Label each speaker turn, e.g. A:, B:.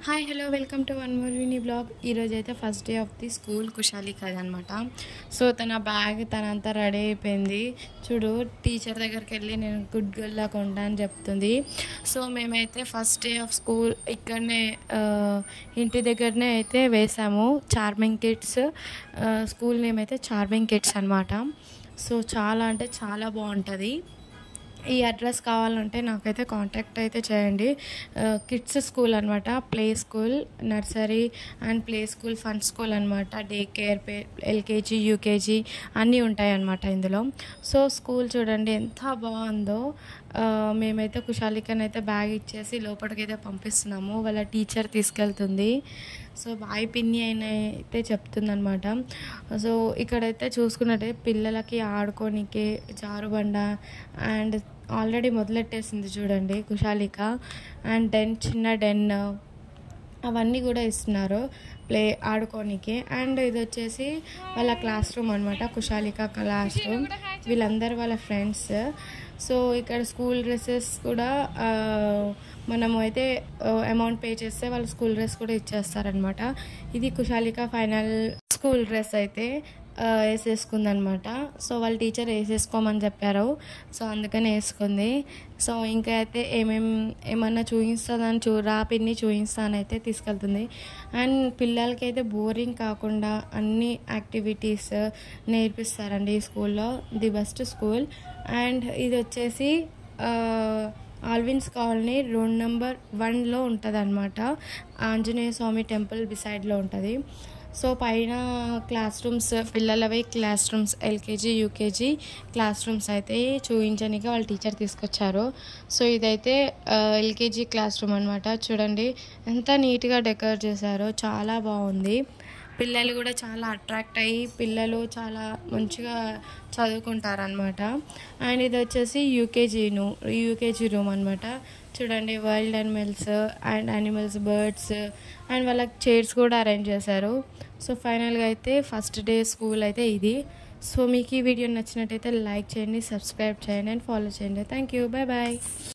A: Hi hello welcome to one more Vini blog. ఈరోజు అయితే first day of the school Kushalika అనమాట. So తన bag తనంతా ready అయిపోయింది. చూడు, టీచర్ దగ్గరికి వెళ్ళి నేను గుడ్ గర్ల్ లాగా ఉంటా అని చెప్తుంది. సో మేమైతే ఫస్ట్ డే ఆఫ్ స్కూల్ ఇక్కడనే ఇంటి దగ్గరనే అయితే వేసాము. చార్మింగ్ కిడ్స్ స్కూల్ నేమ్ అయితే చార్మింగ్ కిడ్స్ అనమాట. సో చాలా అంటే చాలా బాగుంటుంది. ఈ అడ్రస్ కావాలంటే నాకైతే కాంటాక్ట్ అయితే చేయండి. కిడ్స్ స్కూల్ అనమాట, play school, nursery and play school, fun school అనమాట. డే కేర్, ఎల్కేజీ, యూకేజీ అన్నీ ఉంటాయి అన్నమాట ఇందులో. సో స్కూల్ చూడండి ఎంత బాగుందో. మేమైతే కుషాలికని అయితే బ్యాగ్ ఇచ్చేసి లోపలికైతే పంపిస్తున్నాము. వాళ్ళ టీచర్ తీసుకెళ్తుంది. సో బాయ్ పిన్ని అయిన అయితే చెప్తుంది అనమాట. సో ఇక్కడైతే చూసుకున్నట్టే పిల్లలకి ఆడుకోనికి జారుబండ అండ్ ఆల్రెడీ మొదలెట్టేసింది చూడండి కుషాలిక. అండ్ చిన్న డెన్ అవన్నీ కూడా ఇస్తున్నారు ఆడుకోనికి. అండ్ ఇది వచ్చేసి వాళ్ళ క్లాస్ రూమ్ అనమాట, కుషాలిక క్లాస్ రూమ్. వీళ్ళందరూ వాళ్ళ ఫ్రెండ్స్. సో ఇక్కడ స్కూల్ డ్రెస్సెస్ కూడా మనము అయితే అమౌంట్ పే చేస్తే వాళ్ళు స్కూల్ డ్రెస్ కూడా ఇచ్చేస్తారనమాట. ఇది కుషాలిక ఫైనల్ స్కూల్ డ్రెస్ అయితే వేసేసుకుందనమాట. సో వాళ్ళ టీచర్ వేసేసుకోమని చెప్పారు. సో అందుకని వేసుకుంది. సో ఇంకా అయితే ఏమన్నా చూపిస్తుందని పిన్ని చూపిస్తానైతే తీసుకెళ్తుంది. అండ్ పిల్లలకి అయితే బోరింగ్ కాకుండా అన్ని యాక్టివిటీస్ నేర్పిస్తారండి ఈ స్కూల్లో. The best school. అండ్ ఇది వచ్చేసి ఆల్విన్స్ కాలనీ రోడ్ నెంబర్ 1లో ఉంటుంది అనమాట. ఆంజనేయ స్వామి టెంపుల్ బిసైడ్లో ఉంటుంది. సో పైన క్లాస్ రూమ్స్, పిల్లలవి classrooms, LKG UKG classrooms అయితే చూపించడానికి వాళ్ళ టీచర్ తీసుకొచ్చారు. సో ఇదైతే ఎల్కేజీ క్లాస్ రూమ్ అనమాట. చూడండి ఎంత నీట్గా డెకరేట్ చేశారో, చాలా బాగుంది. పిల్లలు కూడా చాలా అట్రాక్ట్ అయ్యి పిల్లలు చాలా మంచిగా చదువుకుంటారనమాట. అండ్ ఇది వచ్చేసి యూకేజీ రూమ్ అనమాట. చూడండి వైల్డ్ యానిమల్స్, బర్డ్స్ అండ్ వాళ్ళకి చైర్స్ కూడా అరేంజ్ చేశారు. సో ఫైనల్గా అయితే ఫస్ట్ డే స్కూల్ అయితే ఇది. సో మీకు ఈ వీడియో నచ్చినట్టయితే లైక్ చేయండి, సబ్స్క్రైబ్ చేయండి అండ్ ఫాలో చేయండి. Thank you, bye bye.